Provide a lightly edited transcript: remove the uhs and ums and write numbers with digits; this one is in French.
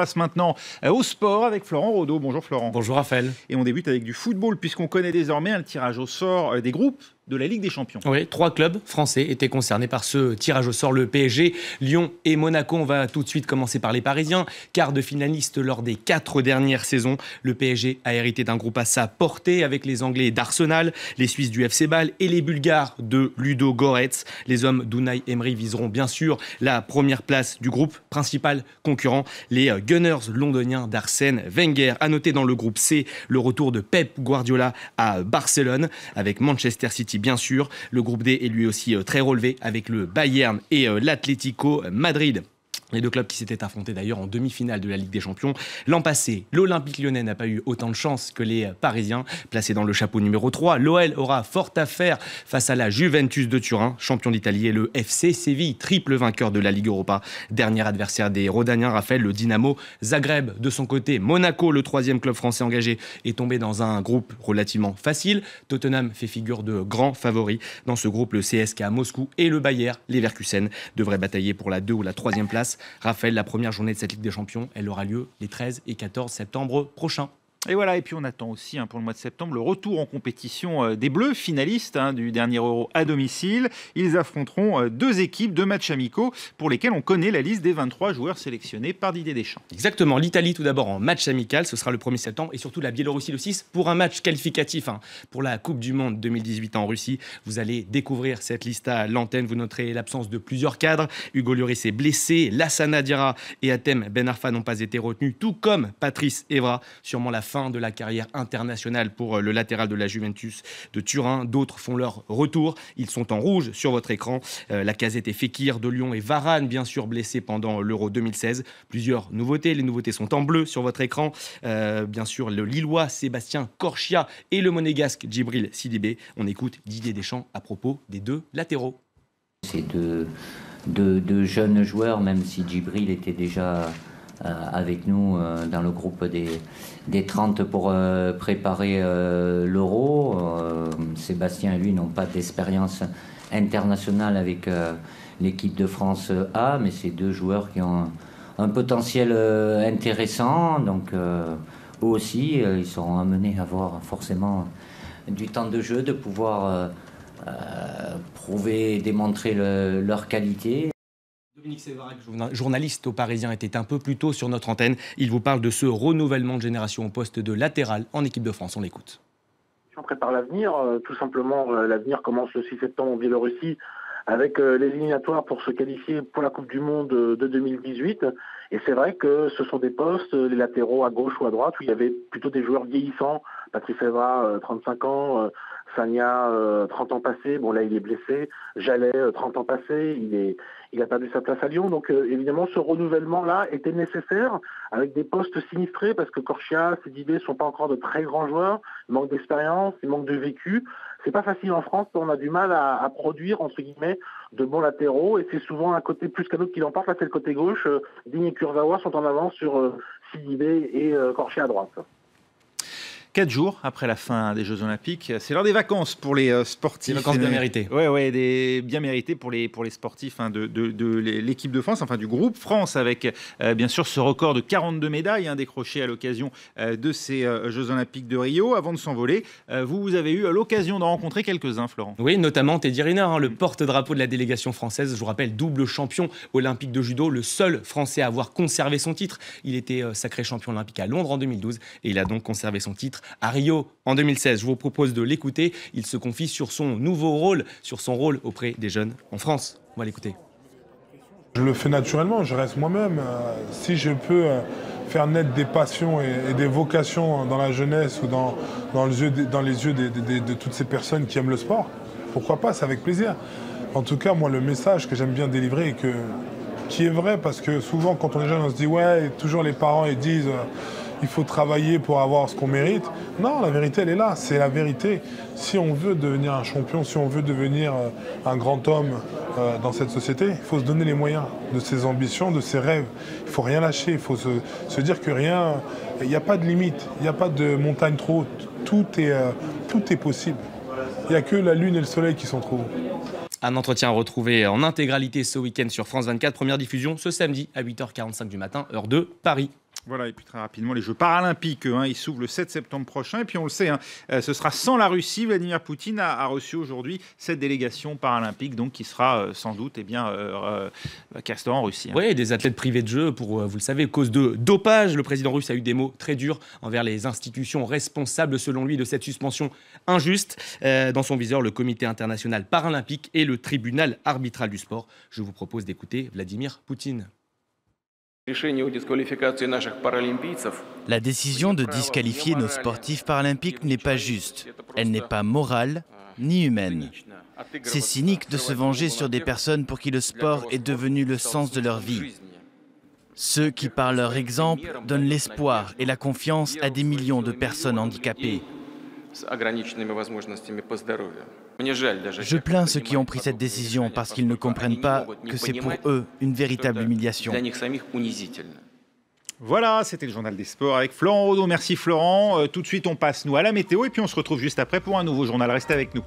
Passe maintenant au sport avec Florent Rodeau. Bonjour Florent. Bonjour Raphaël. Et on débute avec du football puisqu'on connaît désormais un tirage au sort des groupes de la Ligue des Champions. Oui, 3 clubs français étaient concernés par ce tirage au sort, le PSG, Lyon et Monaco. On va tout de suite commencer par les Parisiens. Quart de finaliste lors des 4 dernières saisons. Le PSG a hérité d'un groupe à sa portée avec les Anglais d'Arsenal, les Suisses du FC Bâle et les Bulgares de Ludo Goretz. Les hommes d'Unai Emery viseront bien sûr la première place du groupe. Principal concurrent, les Gunners londoniens d'Arsène Wenger. À noter dans le groupe C, le retour de Pep Guardiola à Barcelone avec Manchester City bien sûr. Le groupe D est lui aussi très relevé avec le Bayern et l'Atlético Madrid. Les deux clubs qui s'étaient affrontés d'ailleurs en demi-finale de la Ligue des Champions. L'an passé, l'Olympique Lyonnais n'a pas eu autant de chance que les Parisiens. Placés dans le chapeau numéro 3, l'OL aura fort à faire face à la Juventus de Turin, champion d'Italie, et le FC Séville, triple vainqueur de la Ligue Europa. Dernier adversaire des Rhodaniens, Raphaël, le Dynamo Zagreb. De son côté, Monaco, le troisième club français engagé, est tombé dans un groupe relativement facile. Tottenham fait figure de grand favori. Dans ce groupe, le CSKA Moscou et le Bayer Leverkusen devraient batailler pour la 2 ou la 3e place. Raphaël, la première journée de cette Ligue des Champions, elle aura lieu les 13 et 14 septembre prochains. Et voilà, et puis on attend aussi pour le mois de septembre le retour en compétition des Bleus, finalistes du dernier Euro à domicile. Ils affronteront 2 équipes, 2 matchs amicaux pour lesquels on connaît la liste des 23 joueurs sélectionnés par Didier Deschamps. Exactement, l'Italie tout d'abord en match amical, ce sera le 1er septembre, et surtout la Biélorussie le 6 pour un match qualificatif pour la Coupe du Monde 2018 en Russie. Vous allez découvrir cette liste à l'antenne, vous noterez l'absence de plusieurs cadres. Hugo Lloris est blessé, Lassana Diarra et Hatem Ben Arfa n'ont pas été retenus, tout comme Patrice Evra, sûrement la fin de la carrière internationale pour le latéral de la Juventus de Turin. D'autres font leur retour. Ils sont en rouge sur votre écran. Lacazette et Fekir de Lyon et Varane, bien sûr, blessés pendant l'Euro 2016. Plusieurs nouveautés. Les nouveautés sont en bleu sur votre écran. Bien sûr, le Lillois Sébastien Corchia et le Monégasque Djibril Sidibé. On écoute Didier Deschamps à propos des 2 latéraux. C'est deux jeunes joueurs, même si Djibril était déjà avec nous dans le groupe des 30 pour préparer l'Euro. Sébastien et lui n'ont pas d'expérience internationale avec l'équipe de France A, mais c'est 2 joueurs qui ont un potentiel intéressant. Donc eux aussi, ils seront amenés à avoir forcément du temps de jeu, de pouvoir prouver et démontrer leur qualité. Dominique Séverac, journaliste au Parisien, était un peu plus tôt sur notre antenne. Il vous parle de ce renouvellement de génération au poste de latéral en équipe de France. On l'écoute. On prépare l'avenir. Tout simplement, l'avenir commence le 6 septembre en Biélorussie avec les éliminatoires pour se qualifier pour la Coupe du Monde de 2018. Et c'est vrai que ce sont des postes, les latéraux à gauche ou à droite, où il y avait plutôt des joueurs vieillissants. Patrice Evra, 35 ans, Sagna, 30 ans passés. Bon, là, il est blessé. Jallet, 30 ans passés. Il a perdu sa place à Lyon. Donc, évidemment, ce renouvellement-là était nécessaire avec des postes sinistrés parce que Corchia, Sidibé ne sont pas encore de très grands joueurs. Ils manquent d'expérience, ils manquent de vécu. C'est pas facile en France. On a du mal à produire, entre guillemets, de bons latéraux. Et c'est souvent un côté plus qu'un autre qui l'emporte. Là, c'est le côté gauche. Digne et Kurzawa sont en avance sur Sidibé et Corchia à droite. 4 jours après la fin des Jeux Olympiques, c'est l'heure des vacances pour les sportifs. Des vacances bien méritées. Oui, bien méritées pour les sportifs de l'équipe de France, enfin du groupe France, avec bien sûr ce record de 42 médailles décrochées à l'occasion de ces Jeux Olympiques de Rio. Avant de s'envoler, vous avez eu l'occasion d'en rencontrer quelques-uns, Florent. Oui, notamment Teddy Riner, le porte-drapeau de la délégation française. Je vous rappelle, double champion olympique de judo, le seul Français à avoir conservé son titre. Il était sacré champion olympique à Londres en 2012 et il a donc conservé son titre à Rio en 2016. Je vous propose de l'écouter. Il se confie sur son nouveau rôle, sur son rôle auprès des jeunes en France. On va l'écouter. Je le fais naturellement, je reste moi-même. Si je peux faire naître des passions et des vocations dans la jeunesse ou dans les yeux de toutes ces personnes qui aiment le sport, pourquoi pas, c'est avec plaisir. En tout cas, moi, le message que j'aime bien délivrer et qui est vrai, parce que souvent, quand on est jeune, on se dit « ouais », toujours les parents ils disent il faut travailler pour avoir ce qu'on mérite. Non, la vérité, elle est là. C'est la vérité. Si on veut devenir un champion, si on veut devenir un grand homme dans cette société, il faut se donner les moyens de ses ambitions, de ses rêves. Il ne faut rien lâcher. Il faut se dire que rien... Il n'y a pas de limite. Il n'y a pas de montagne trop haute. Tout est possible. Il n'y a que la lune et le soleil qui sont trop hauts. Un entretien retrouvé en intégralité ce week-end sur France 24. Première diffusion ce samedi à 8h45 du matin, heure de Paris. Voilà, et puis très rapidement, les Jeux paralympiques, ils s'ouvrent le 7 septembre prochain. Et puis on le sait, ce sera sans la Russie. Vladimir Poutine a reçu aujourd'hui cette délégation paralympique, donc qui sera sans doute restera en Russie. Oui, des athlètes privés de jeu pour, vous le savez, cause de dopage. Le président russe a eu des mots très durs envers les institutions responsables, selon lui, de cette suspension injuste. Dans son viseur, le Comité international paralympique et le tribunal arbitral du sport. Je vous propose d'écouter Vladimir Poutine. La décision de disqualifier nos sportifs paralympiques n'est pas juste. Elle n'est pas morale ni humaine. C'est cynique de se venger sur des personnes pour qui le sport est devenu le sens de leur vie. Ceux qui, par leur exemple, donnent l'espoir et la confiance à des millions de personnes handicapées. Je plains ceux qui ont pris cette décision parce qu'ils ne comprennent pas que c'est pour eux une véritable humiliation. Voilà, c'était le journal des sports avec Florent Rodeau. Merci Florent. Tout de suite, on passe nous à la météo et puis on se retrouve juste après pour un nouveau journal. Restez avec nous.